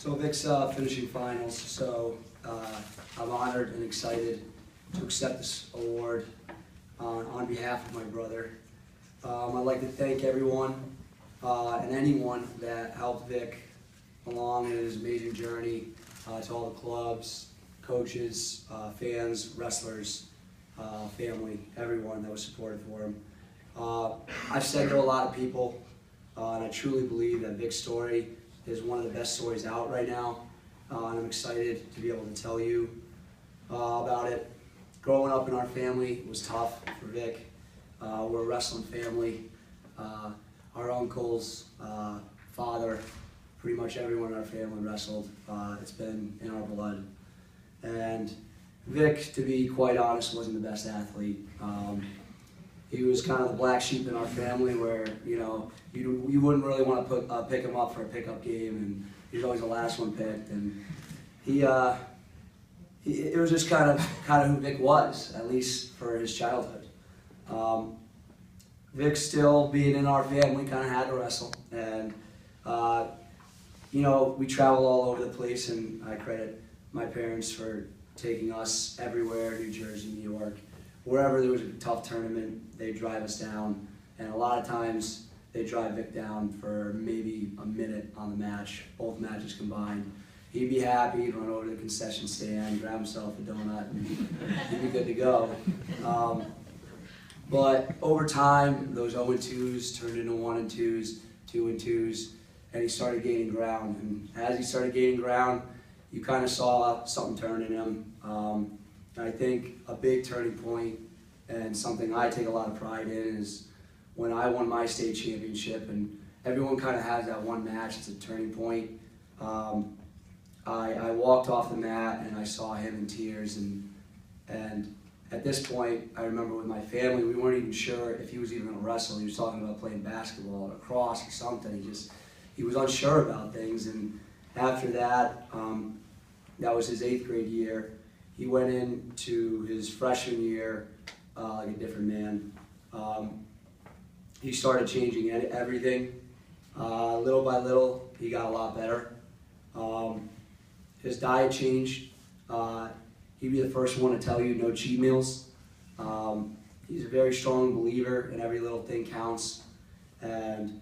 So Vic's finishing finals, so I'm honored and excited to accept this award on behalf of my brother. I'd like to thank everyone and anyone that helped Vic along in his amazing journey, to all the clubs, coaches, fans, wrestlers, family, everyone that was supportive for him. I've said to a lot of people, and I truly believe that Vic's story is one of the best stories out right now, and I'm excited to be able to tell you about it. Growing up in our family was tough for Vic. We're a wrestling family. Our uncles, father, pretty much everyone in our family wrestled. It's been in our blood. And Vic, to be quite honest, wasn't the best athlete. He was kind of the black sheep in our family where, you wouldn't really want to pick him up for a pickup game, and he was always the last one picked. And it was just kind of who Vic was, at least for his childhood. Vic, still being in our family, kind of had to wrestle. And, we traveled all over the place, and I credit my parents for taking us everywhere, New Jersey, New York. Wherever there was a tough tournament, they'd drive us down. And a lot of times, they'd drive Vic down for maybe a minute on the match, both matches combined. He'd be happy, he'd run over to the concession stand, grab himself a donut, and he'd be good to go. But over time, those 0-2s turned into 1-2s, 2-2s, and he started gaining ground. And as he started gaining ground, you kind of saw something turn in him. And I think a big turning point, and something I take a lot of pride in, is when I won my state championship. And everyone kind of has that one match, it's a turning point. I walked off the mat and I saw him in tears, and at this point, I remember with my family, we weren't even sure if he was even going to wrestle. He was talking about playing basketball or lacrosse or something. He was unsure about things. And after that, that was his 8th grade year. He went into his freshman year like a different man. He started changing everything. Little by little, he got a lot better. His diet changed. He'd be the first one to tell you no cheat meals. He's a very strong believer in every little thing counts. And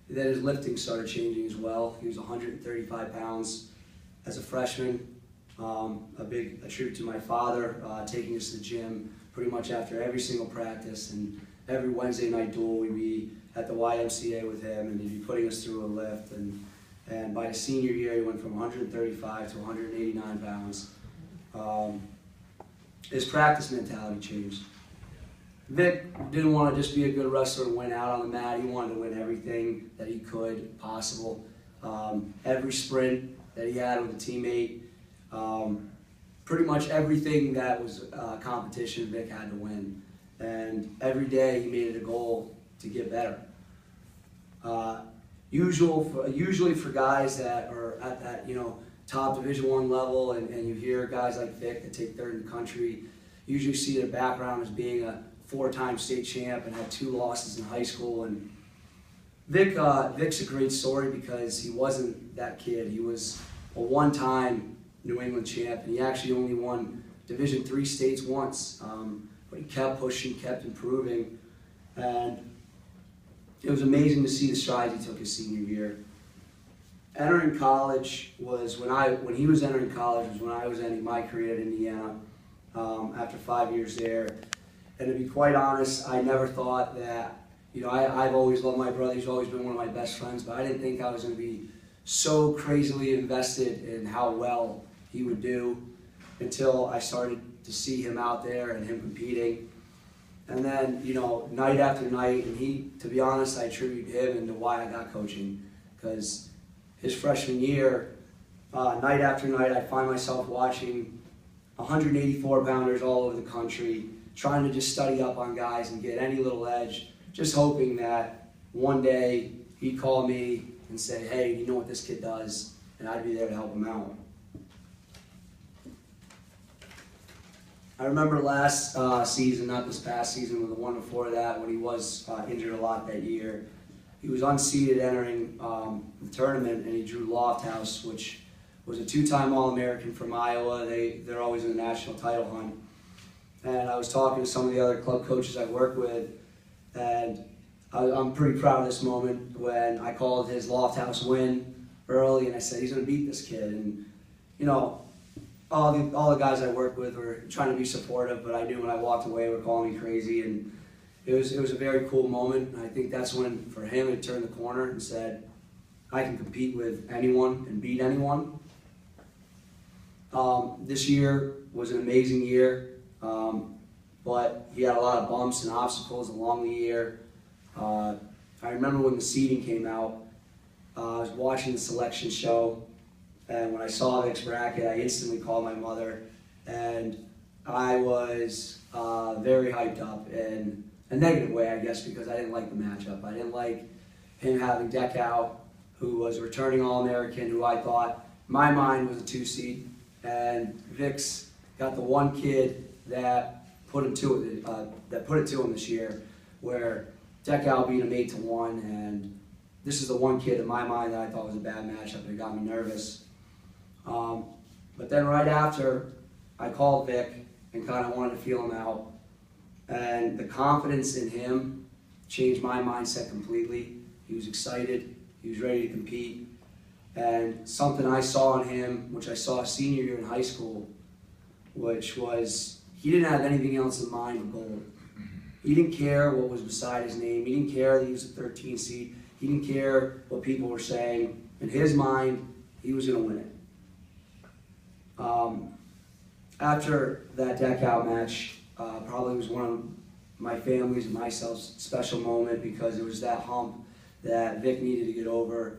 then his lifting started changing as well. He was 135 pounds as a freshman. A tribute to my father, taking us to the gym pretty much after every single practice, and every Wednesday night duel we'd be at the YMCA with him, and he'd be putting us through a lift. And by his senior year, he went from 135 to 189 pounds. His practice mentality changed. Vic didn't want to just be a good wrestler and win out on the mat. He wanted to win everything that he could possible. Every sprint that he had with a teammate, pretty much everything that was competition, Vic had to win. And every day he made it a goal to get better. Usually for guys that are at that top Division I level, and you hear guys like Vic that take 3rd in the country, you usually see their background as being a 4-time state champ and had 2 losses in high school. And Vic's a great story because he wasn't that kid. He was a 1-time New England champ, and he actually only won Division III states once. But he kept pushing, kept improving, and it was amazing to see the strides he took his senior year. Entering college was when he was entering college was when I was ending my career at Indiana after 5 years there. And to be quite honest, I never thought that, I've always loved my brother. He's always been one of my best friends, but I didn't think I was going to be so crazily invested in how well he would do until I started to see him out there and him competing. And then, night after night, and to be honest, I attribute him into why I got coaching, because his freshman year, night after night, I find myself watching 184-pounders all over the country, trying to just study up on guys and get any little edge, just hoping that one day he'd call me and say, hey, you know what this kid does? And I'd be there to help him out. I remember last season, not this past season, but the one before that, when he was injured a lot that year. He was unseeded entering the tournament, and he drew Lofthouse, which was a two-time All-American from Iowa. They're always in the national title hunt. And I was talking to some of the other club coaches I work with, and I'm pretty proud of this moment when I called his Loft House win early, and I said, he's going to beat this kid. And, you know, all the guys I work with were trying to be supportive, but I knew when I walked away, they were calling me crazy. And it was a very cool moment. And I think that's when, for him, it turned the corner and said, I can compete with anyone and beat anyone. This year was an amazing year, but he had a lot of bumps and obstacles along the year. I remember when the seeding came out, I was watching the selection show, and when I saw Vic's bracket, I instantly called my mother, and I was very hyped up in a negative way, I guess, because I didn't like the matchup. I didn't like him having Dekow, who was a returning All-American, who I thought, in my mind, was a 2 seed, and Vic's got the one kid that put it to him this year, where Dekow beat him 8-1, and this is the one kid in my mind that I thought was a bad matchup, and it got me nervous. But then right after, I called Vic and kind of wanted to feel him out, and the confidence in him changed my mindset completely. He was excited, he was ready to compete, and something I saw in him, which I saw senior year in high school, which was he didn't have anything else in mind but gold. He didn't care what was beside his name. He didn't care that he was a 13 seed. He didn't care what people were saying. In his mind, he was going to win it. After that Dekow match, probably was one of my family's and myself's special moment, because it was that hump that Vic needed to get over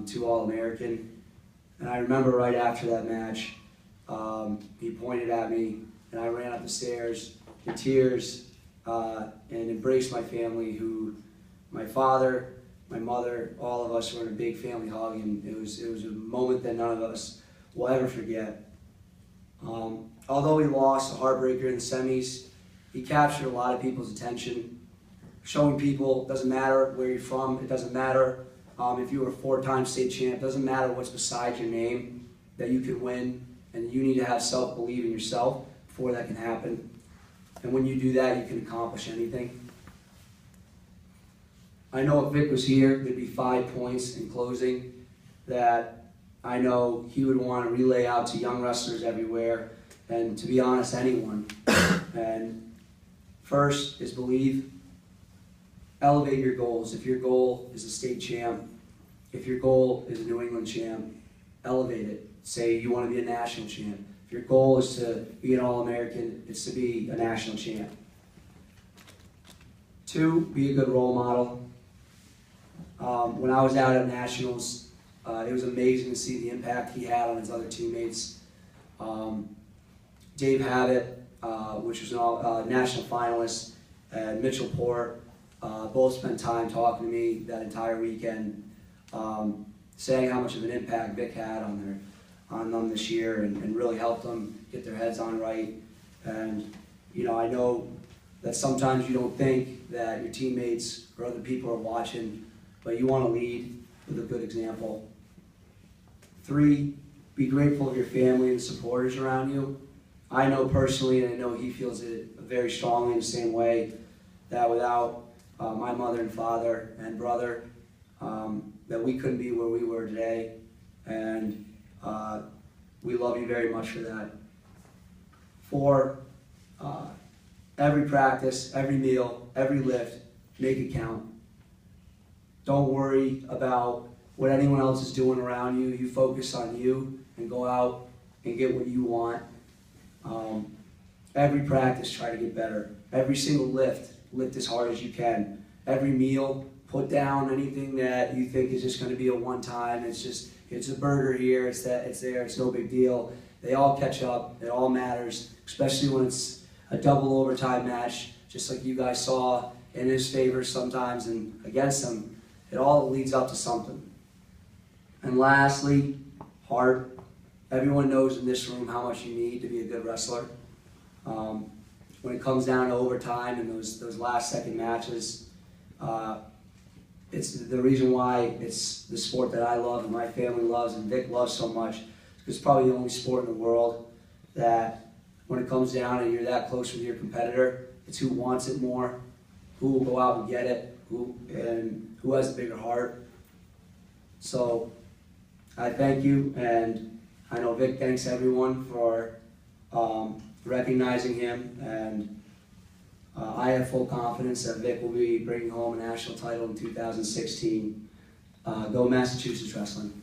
to All-American. And I remember right after that match, he pointed at me, and I ran up the stairs in tears and embraced my family, who, my father, my mother, all of us were in a big family hug, and it was a moment that none of us will ever forget. Although he lost a heartbreaker in the semis, he captured a lot of people's attention, showing people it doesn't matter where you're from, it doesn't matter if you were a 4-time state champ, it doesn't matter what's beside your name, that you can win, and you need to have self-belief in yourself before that can happen. And when you do that, you can accomplish anything. I know if Vic was here, there'd be 5 points in closing that I know he would want to relay out to young wrestlers everywhere, and to be honest, anyone. And first is believe. Elevate your goals. If your goal is a state champ, if your goal is a New England champ, elevate it. Say you want to be a national champ. If your goal is to be an All-American, it's to be a national champ. 2, be a good role model. When I was out at Nationals, it was amazing to see the impact he had on his other teammates. Dave Habit, which was a national finalist, and Mitchell Port, both spent time talking to me that entire weekend, saying how much of an impact Vic had on them this year, and really helped them get their heads on right. And you know, I know that sometimes you don't think that your teammates or other people are watching, but you want to lead with a good example. 3, be grateful of your family and supporters around you. I know personally, and I know he feels it very strongly in the same way, that without my mother and father and brother, that we couldn't be where we were today. And we love you very much for that. 4, every practice, every meal, every lift, make it count. Don't worry about what anyone else is doing around you. You focus on you and go out and get what you want. Every practice, try to get better. Every single lift as hard as you can. Every meal, put down anything that you think is just going to be a one-time. It's a burger here, it's there, it's no big deal. They all catch up, it all matters, especially when it's a double overtime match, just like you guys saw in his favor sometimes and against him. It all leads up to something. And lastly, heart. Everyone knows in this room how much you need to be a good wrestler. When it comes down to overtime and those last second matches, it's the reason why it's the sport that I love and my family loves and Vic loves so much. It's probably the only sport in the world that when it comes down and you're that close with your competitor, it's who wants it more, who will go out and get it, who has the bigger heart. So I thank you, and I know Vic thanks everyone for recognizing him, and I have full confidence that Vic will be bringing home a national title in 2016. Go Massachusetts Wrestling.